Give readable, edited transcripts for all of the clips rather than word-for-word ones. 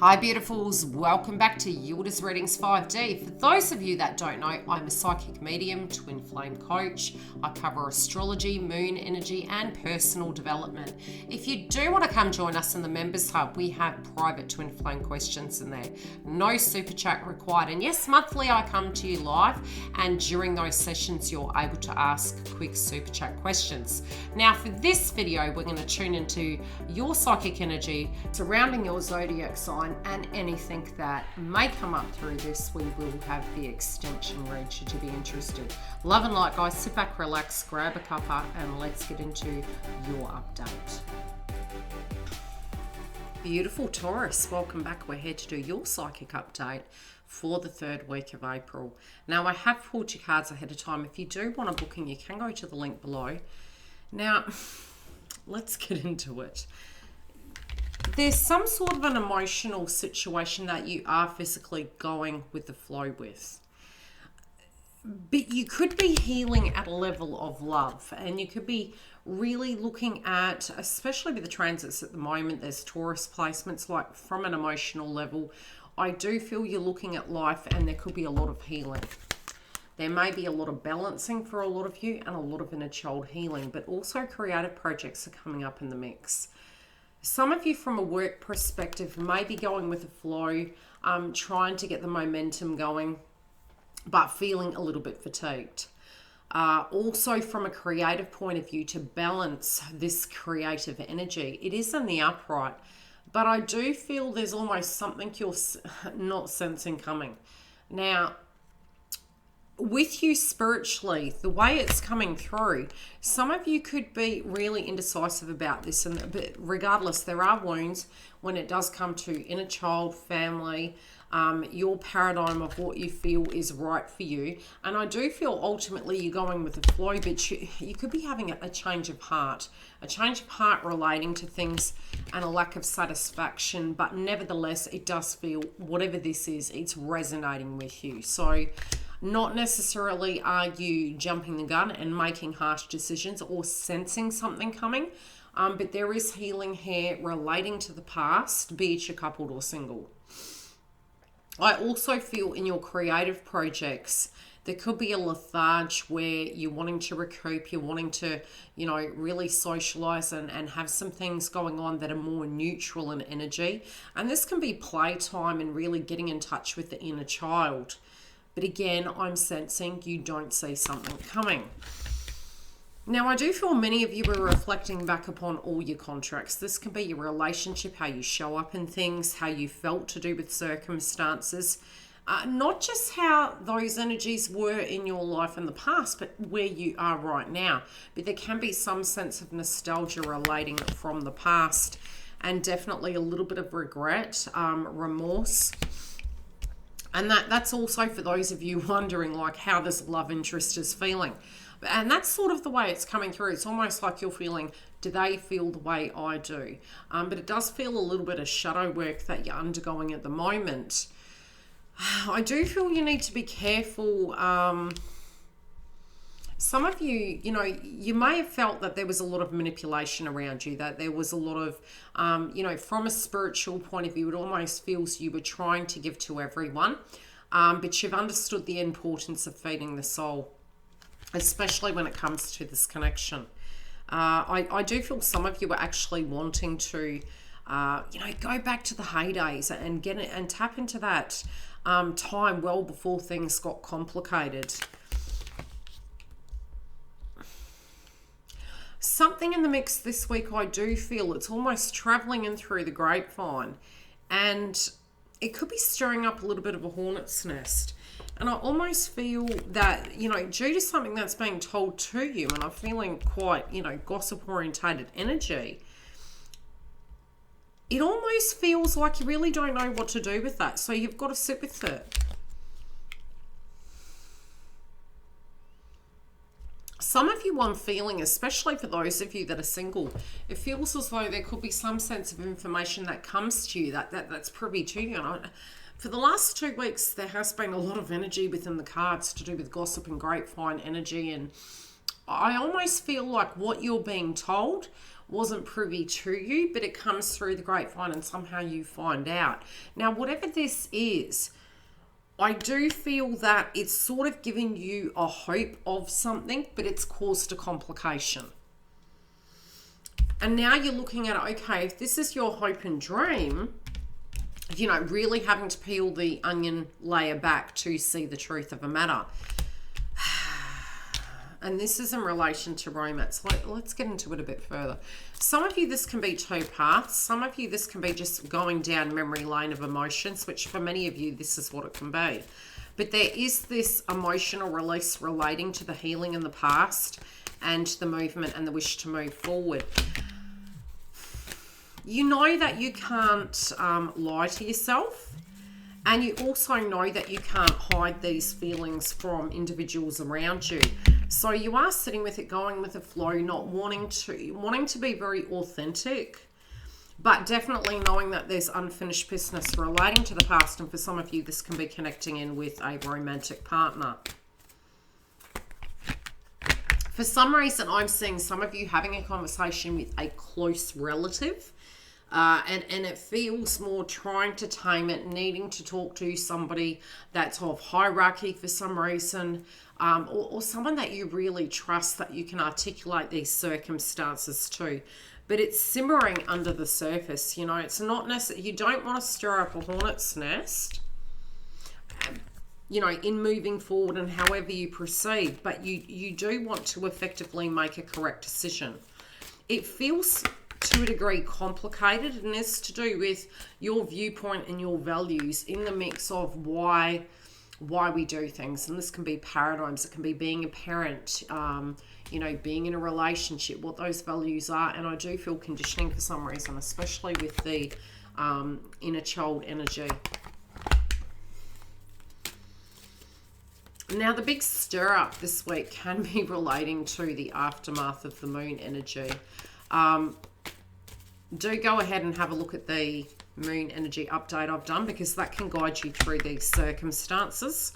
Hi beautifuls, welcome back to YILDIZ Readings 5D. For those of you that don't know, I'm a psychic medium, twin flame coach. I cover astrology, moon energy and personal development. If you do want to come join us in the members hub, we have private twin flame questions in there. No super chat required, and yes, monthly I come to you live, and during those sessions you're able to ask quick super chat questions. Now for this video we're going to tune into your psychic energy surrounding your zodiac sign and anything that may come up through this. We will have the extension read should you be interested. Love and light, guys. Sit back, relax, grab a cuppa, and let's get into your update. Beautiful Taurus, welcome back. We're here to do your psychic update for the third week of April. Now I have pulled your cards ahead of time. If you do want a booking, you can go to the link below. Now let's get into it. There's some sort of an emotional situation that you are physically going with the flow with. But you could be healing at a level of love, and you could be really looking at, especially with the transits at the moment, there's Taurus placements, like from an emotional level, I do feel you're looking at life and there could be a lot of healing. There may be a lot of balancing for a lot of you and a lot of inner child healing, but also creative projects are coming up in the mix. Some of you from a work perspective may be going with the flow, trying to get the momentum going, but feeling a little bit fatigued. Also from a creative point of view, to balance this creative energy, it is in the upright, but I do feel there's almost something you're not sensing coming. Now, with you spiritually, the way it's coming through, some of you could be really indecisive about this, but regardless, there are wounds when it does come to inner child, family, your paradigm of what you feel is right for you. And I do feel ultimately you're going with the flow, but you could be having a change of heart relating to things and a lack of satisfaction, but nevertheless it does feel, whatever this is, it's resonating with you. So not necessarily are you jumping the gun and making harsh decisions or sensing something coming, but there is healing here relating to the past, be it you're coupled or single. I also feel in your creative projects, there could be a lethargy where you're wanting to recoup, you're wanting to, really socialize and have some things going on that are more neutral in energy. And this can be playtime and really getting in touch with the inner child. But again, I'm sensing you don't see something coming. Now, I do feel many of you are reflecting back upon all your contracts. This can be your relationship, how you show up in things, how you felt to do with circumstances. Not just how those energies were in your life in the past, but where you are right now. But there can be some sense of nostalgia relating from the past, and definitely a little bit of regret, remorse. And that's also for those of you wondering like how this love interest is feeling. And that's sort of the way it's coming through. It's almost like you're feeling, do they feel the way I do? But it does feel a little bit of shadow work that you're undergoing at the moment. I do feel you need to be careful. Some of you, you may have felt that there was a lot of manipulation around you, that there was a lot of, from a spiritual point of view, it almost feels you were trying to give to everyone, but you've understood the importance of feeding the soul, especially when it comes to this connection. I do feel some of you are actually wanting to, go back to the heydays and get it and tap into that time well before things got complicated. Something in the mix this week, I do feel it's almost traveling in through the grapevine, and it could be stirring up a little bit of a hornet's nest. And I almost feel that, due to something that's being told to you, and I'm feeling quite, gossip orientated energy, it almost feels like you really don't know what to do with that. So you've got to sit with it. Some of you, I'm feeling, especially for those of you that are single, it feels as though there could be some sense of information that comes to you that's privy to you. And for the last 2 weeks, there has been a lot of energy within the cards to do with gossip and grapevine energy. And I almost feel like what you're being told wasn't privy to you, but it comes through the grapevine and somehow you find out. Now, whatever this is, I do feel that it's sort of giving you a hope of something, but it's caused a complication. And now you're looking at it, okay, if this is your hope and dream, you know, really having to peel the onion layer back to see the truth of a matter. And this is in relation to romance. Let's get into it a bit further. Some of you, this can be two paths. Some of you, this can be just going down memory lane of emotions, which for many of you, this is what it can be. But there is this emotional release relating to the healing in the past and the movement and the wish to move forward. You know that you can't lie to yourself. And you also know that you can't hide these feelings from individuals around you. So you are sitting with it, going with the flow, not wanting to be very authentic, but definitely knowing that there's unfinished business relating to the past. And for some of you, this can be connecting in with a romantic partner. For some reason, I'm seeing some of you having a conversation with a close relative. And it feels more trying to tame it, needing to talk to somebody that's of hierarchy for some reason, or someone that you really trust, that you can articulate these circumstances to. But it's simmering under the surface, you know. It's not necessarily, you don't want to stir up a hornet's nest, you know, in moving forward and however you proceed, but you do want to effectively make a correct decision. It feels to a degree complicated, and it's to do with your viewpoint and your values in the mix of why we do things. And this can be paradigms, it can be being a parent, you know, being in a relationship, what those values are. And I do feel conditioning for some reason, especially with the inner child energy. Now, the big stir up this week can be relating to the aftermath of the moon energy. Do go ahead and have a look at the moon energy update I've done, because that can guide you through these circumstances.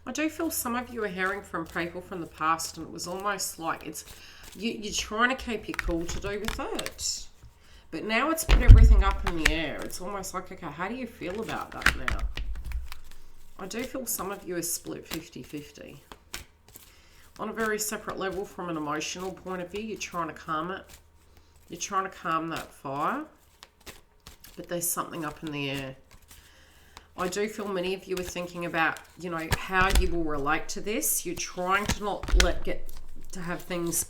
I do feel some of you are hearing from people from the past, and it was almost like it's you're trying to keep your cool to do with it. But now it's put everything up in the air. It's almost like, okay, how do you feel about that now? I do feel some of you are split 50-50. On a very separate level, from an emotional point of view, you're trying to calm it. You're trying to calm that fire. But there's something up in the air. I do feel many of you are thinking about, you know, how you will relate to this. You're trying to not have things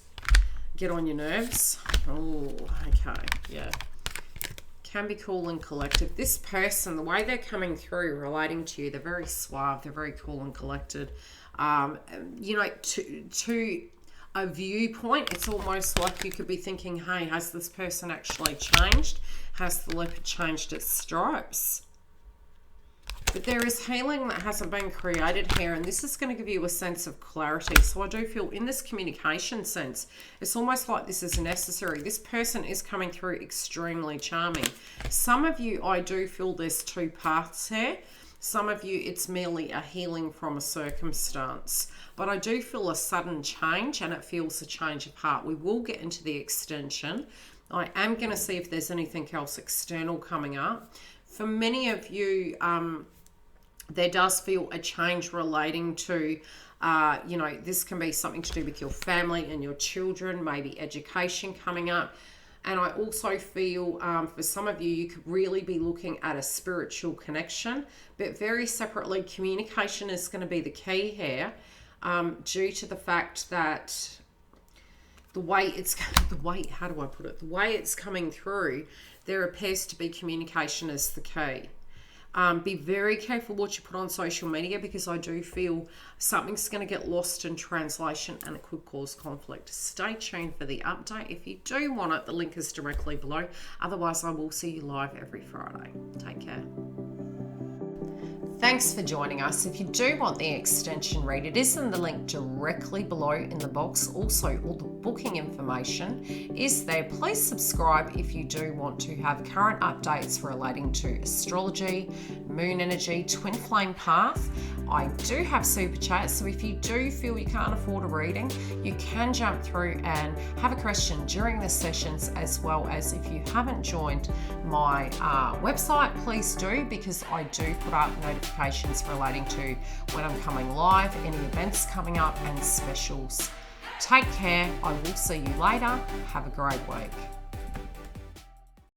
get on your nerves. Oh, okay, yeah. Can be cool and collected. This person, the way they're coming through relating to you, they're very suave, they're very cool and collected. You know, to a viewpoint, it's almost like you could be thinking, hey, has this person actually changed? Has the leopard changed its stripes? But there is healing that hasn't been created here, and this is going to give you a sense of clarity. So I do feel in this communication sense, it's almost like this is necessary. This person is coming through extremely charming. Some of you, I do feel there's two paths here. Some of you, it's merely a healing from a circumstance. But I do feel a sudden change, and it feels a change of heart. We will get into the extension. I am going to see if there's anything else external coming up. For many of you, there does feel a change relating to, you know, this can be something to do with your family and your children, maybe education coming up. And I also feel for some of you, you could really be looking at a spiritual connection, but very separately, communication is going to be the key here, due to the fact that the way it's coming through, there appears to be communication as the key. Be very careful what you put on social media, because I do feel something's going to get lost in translation and it could cause conflict. Stay tuned for the update. If you do want it, the link is directly below. Otherwise, I will see you live every Friday. Take care. Thanks for joining us. If you do want the extension read, it is in the link directly below in the box. Also, all the booking information is there. Please subscribe if you do want to have current updates relating to astrology, moon energy, twin flame path. I do have super chats, so if you do feel you can't afford a reading, you can jump through and have a question during the sessions, as well as if you haven't joined my website, please do, because I do put up notifications relating to when I'm coming live, any events coming up, and specials. Take care. I will see you later. Have a great week.